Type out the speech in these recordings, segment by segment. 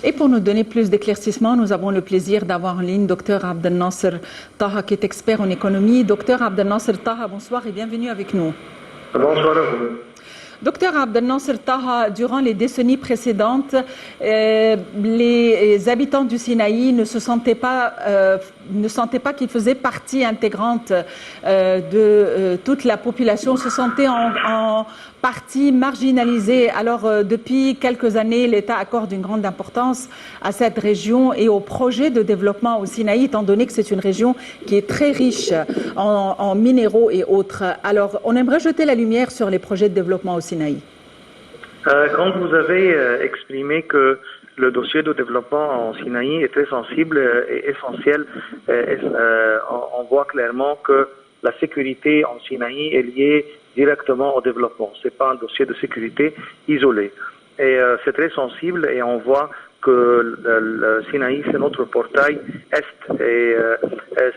Et pour nous donner plus d'éclaircissements, nous avons le plaisir d'avoir en ligne Dr Abdel Nasser Taha, qui est expert en économie. Dr Abdel Nasser Taha, bonsoir et bienvenue avec nous. Bonsoir à vous. Docteur Abdel Nasser Taha, durant les décennies précédentes, les habitants du Sinaï ne sentaient pas qu'ils faisaient partie intégrante de toute la population, se sentaient en partie marginalisés. Alors, depuis quelques années, l'État accorde une grande importance à cette région et au projet de développement au Sinaï, étant donné que c'est une région qui est très riche en minéraux et autres. Alors, on aimerait jeter la lumière sur les projets de développement au Sinaï. Quand vous avez exprimé que le dossier de développement en Sinaï est très sensible et essentiel, on voit clairement que la sécurité en Sinaï est liée directement au développement. Ce n'est pas un dossier de sécurité isolé. Et c'est très sensible et on voit que le Sinaï, c'est notre portail Est et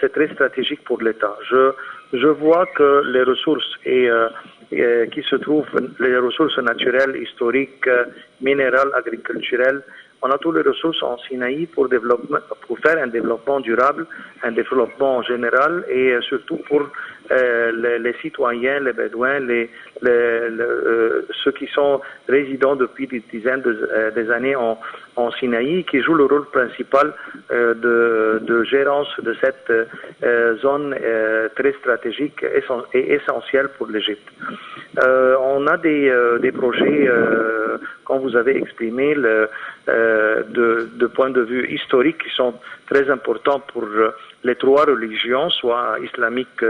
c'est très stratégique pour l'État. Je vois que les ressources qui se trouvent, les ressources naturelles, historiques, minérales, agriculturelles, on a toutes les ressources en Sinaï pour faire un développement durable, un développement général et surtout pour les citoyens, les Bédouins, ceux qui sont résidents depuis des dizaines des années en Sinaï, qui jouent le rôle principal de gérance de cette zone très stratégique et essentielle pour l'Égypte. On a des projets, comme vous avez exprimé, de point de vue historique qui sont très importants pour les trois religions, soit islamique,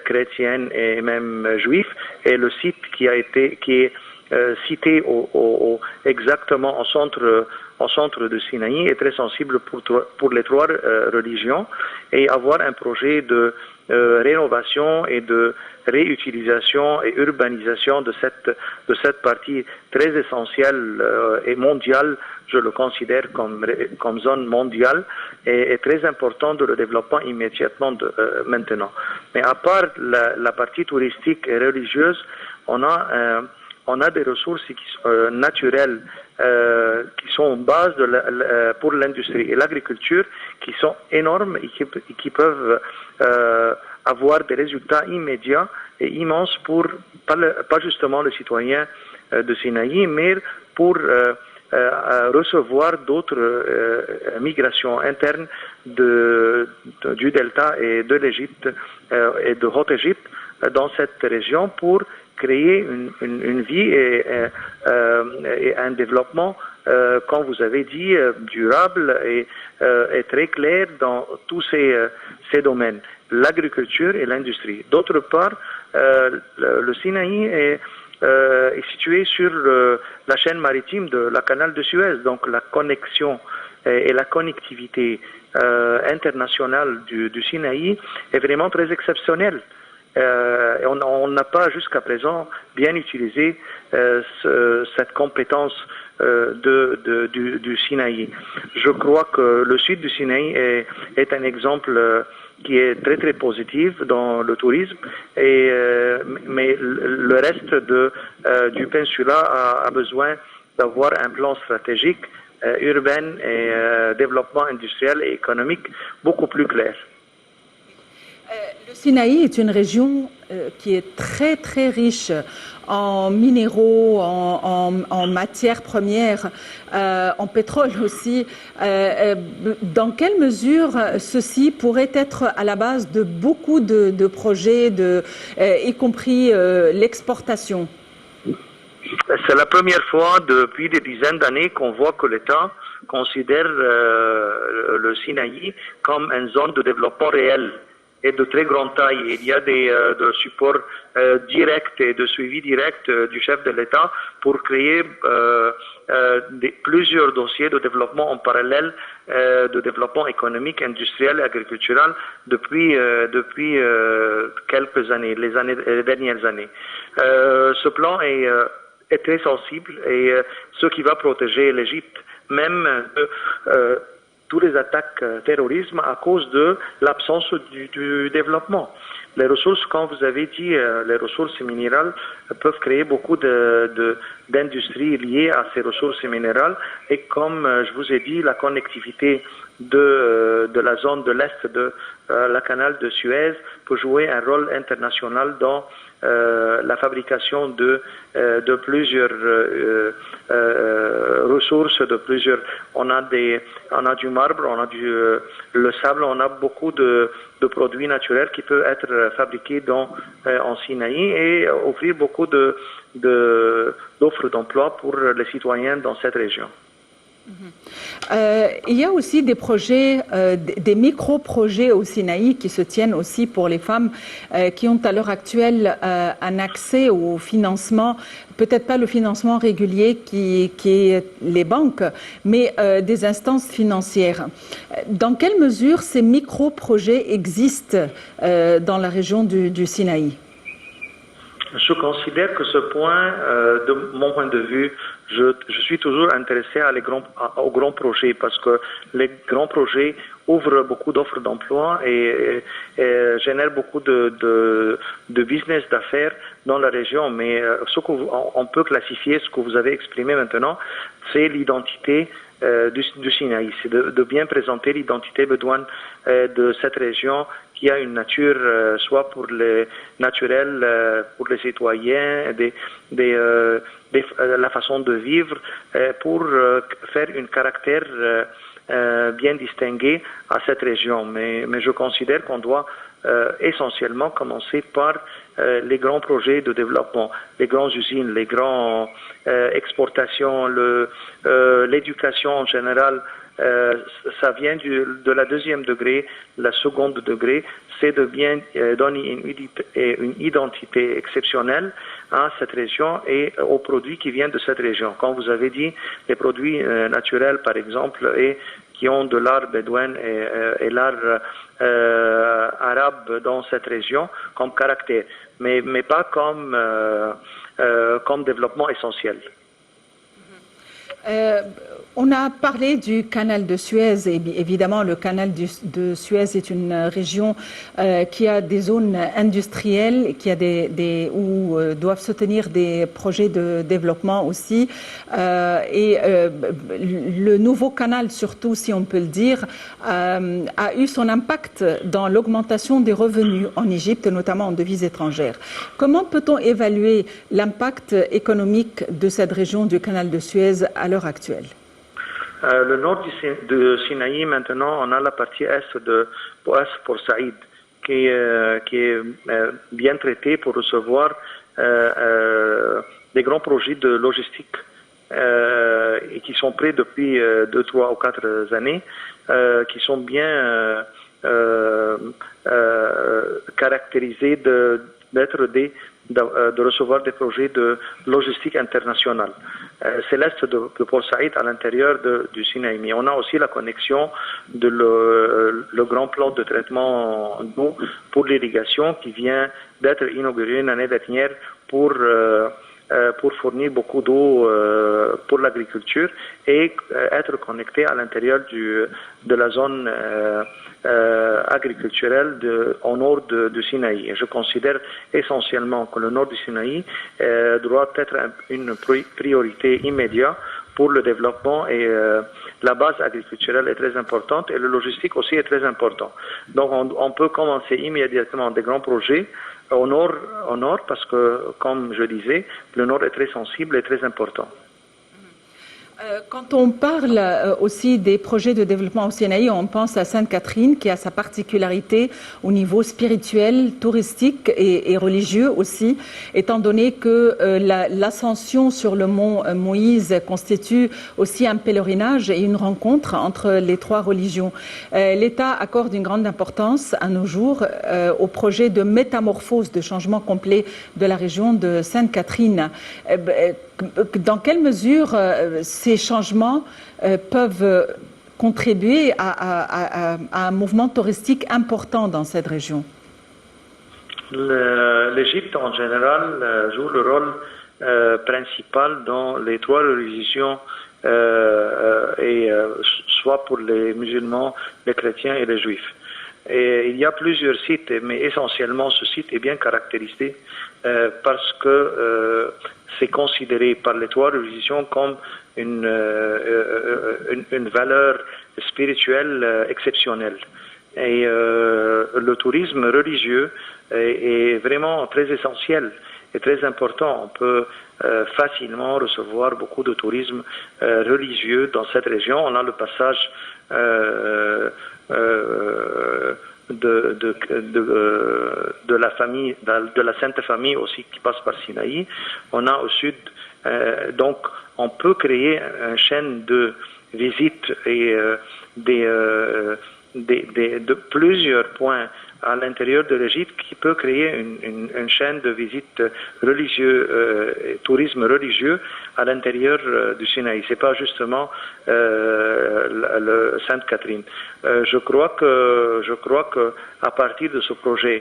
chrétienne et même juif, et le site qui est cité exactement au centre de Sinaï est très sensible pour les trois religions, et avoir un projet de rénovation et de réutilisation et urbanisation de cette partie très essentielle et mondiale, je le considère comme zone mondiale, et très important de le développement immédiatement maintenant. Mais à part la partie touristique et religieuse, on a des ressources naturelles qui sont en base pour l'industrie et l'agriculture, qui sont énormes et qui peuvent avoir des résultats immédiats et immenses pour pas justement le citoyen de Sinaï, mais pour recevoir d'autres migrations internes du delta et de l'Égypte et de Haute-Égypte dans cette région pour créer une vie et un développement, comme vous avez dit, durable et très clair dans tous ces domaines, l'agriculture et l'industrie. D'autre part, le Sinaï est situé sur la chaîne maritime de la canal de Suez, donc la connexion et la connectivité internationale du Sinaï est vraiment très exceptionnelle. On n'a pas jusqu'à présent bien utilisé cette compétence du Sinaï. Je crois que le sud du Sinaï est un exemple qui est très très positif dans le tourisme, mais le reste du peninsula a besoin d'avoir un plan stratégique urbain et développement industriel et économique beaucoup plus clair. Le Sinaï est une région qui est très très riche en minéraux, en matières premières, en pétrole aussi. Dans quelle mesure ceci pourrait être à la base de beaucoup de projets, y compris l'exportation? C'est la première fois depuis des dizaines d'années qu'on voit que l'État considère le Sinaï comme une zone de développement réel et de très grande taille. Il y a de support direct et de suivi direct du chef de l'État pour créer plusieurs dossiers de développement en parallèle, de développement économique, industriel et agricultural depuis quelques années, les dernières années. Ce plan est très sensible et ce qui va protéger l'Égypte, même tous les attaques terrorisme à cause de l'absence du développement. Les ressources, comme vous avez dit, les ressources minérales peuvent créer beaucoup d'industries liées à ces ressources minérales. Et comme je vous ai dit, la connectivité de la zone de l'Est de la canal de Suez peut jouer un rôle international dans la fabrication de plusieurs ressources, on a du marbre, on a le sable, on a beaucoup de produits naturels qui peuvent être fabriqués en Sinaï et offrir beaucoup d'offres d'emploi pour les citoyens dans cette région. Il y a aussi des projets, des micro-projets au Sinaï qui se tiennent aussi pour les femmes qui ont à l'heure actuelle un accès au financement, peut-être pas le financement régulier qui est les banques, mais des instances financières. Dans quelle mesure ces micro-projets existent dans la région du Sinaï? Je considère que ce point, de mon point de vue, je suis toujours intéressé aux grands projets parce que les grands projets ouvrent beaucoup d'offres d'emploi et génèrent beaucoup de business d'affaires dans la région. Mais ce qu'on peut classifier, ce que vous avez exprimé maintenant, c'est l'identité du Sinaï. C'est de bien présenter l'identité bédouine de cette région qui a une nature, soit pour les naturels, pour les citoyens, la façon de vivre, pour faire un caractère bien distingué à cette région. Mais je considère qu'on doit essentiellement commencer par les grands projets de développement, les grandes usines, les grandes exportations, l'éducation en général. Ça vient de la deuxième degré, la seconde degré, c'est de bien donner une identité exceptionnelle à cette région et aux produits qui viennent de cette région. Comme vous avez dit, les produits naturels, par exemple, et qui ont de l'art bédouin et l'art arabe dans cette région comme caractère, mais pas comme développement essentiel. On a parlé du canal de Suez et évidemment le canal de Suez est une région qui a des zones industrielles, qui a où doivent se tenir des projets de développement aussi. Le nouveau canal, surtout si on peut le dire, a eu son impact dans l'augmentation des revenus en Égypte, notamment en devises étrangères. Comment peut-on évaluer l'impact économique de cette région du canal de Suez à l'heure actuelle? Le nord de Sinaï, maintenant, on a la partie est pour Saïd, qui est bien traitée pour recevoir des grands projets de logistique et qui sont prêts depuis 2, 3 ou 4 années, qui sont bien caractérisés de recevoir des projets de logistique internationale. C'est l'est de Port Saïd à l'intérieur du Sinaï. Mais on a aussi la connexion de le grand plan de traitement d'eau pour l'irrigation qui vient d'être inauguré l'année dernière pour fournir beaucoup d'eau pour l'agriculture et être connecté à l'intérieur de la zone agriculturelle au nord du Sinaï. Et je considère essentiellement que le nord du Sinaï doit être une priorité immédiate pour le développement et la base agriculturelle est très importante et le logistique aussi est très important. Donc on peut commencer immédiatement des grands projets au nord parce que, comme je disais, le nord est très sensible et très important. Quand on parle aussi des projets de développement au Sinaï, on pense à Sainte-Catherine qui a sa particularité au niveau spirituel, touristique et religieux aussi, étant donné que l'ascension sur le mont Moïse constitue aussi un pèlerinage et une rencontre entre les 3 religions. L'État accorde une grande importance à nos jours au projet de métamorphose, de changement complet de la région de Sainte-Catherine. Dans quelle mesure ces changements peuvent contribuer à un mouvement touristique important dans cette région? L'Égypte en général joue le rôle principal dans les 3 religions et soit pour les musulmans, les chrétiens et les juifs. Et il y a plusieurs sites, mais essentiellement ce site est bien caractérisé parce que c'est considéré par les trois religions comme une valeur spirituelle exceptionnelle. Et le tourisme religieux est vraiment très essentiel et très important. On peut facilement recevoir beaucoup de tourisme religieux dans cette région. On a le passage de la famille, de la Sainte Famille aussi qui passe par Sinaï. On a au sud, donc on peut créer une chaîne de visites et de plusieurs points à l'intérieur de l'Égypte qui peut créer une chaîne de visites religieuses, tourisme religieux à l'intérieur du Sinaï. C'est pas justement le Sainte Catherine. Je crois que à partir de ce projet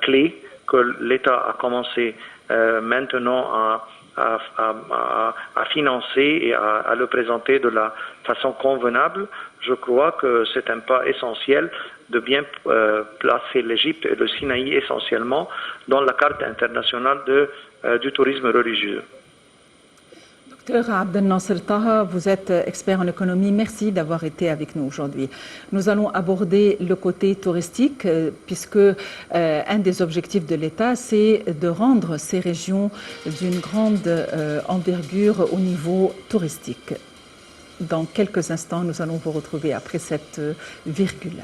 clé que l'État a commencé maintenant à financer et à le présenter de la façon convenable, je crois que c'est un pas essentiel de bien placer l'Égypte et le Sinaï essentiellement dans la carte internationale du tourisme religieux. Docteur Abdel Nasser Taha, vous êtes expert en économie. Merci d'avoir été avec nous aujourd'hui. Nous allons aborder le côté touristique puisque un des objectifs de l'État, c'est de rendre ces régions d'une grande envergure au niveau touristique. Dans quelques instants, nous allons vous retrouver après cette virgule.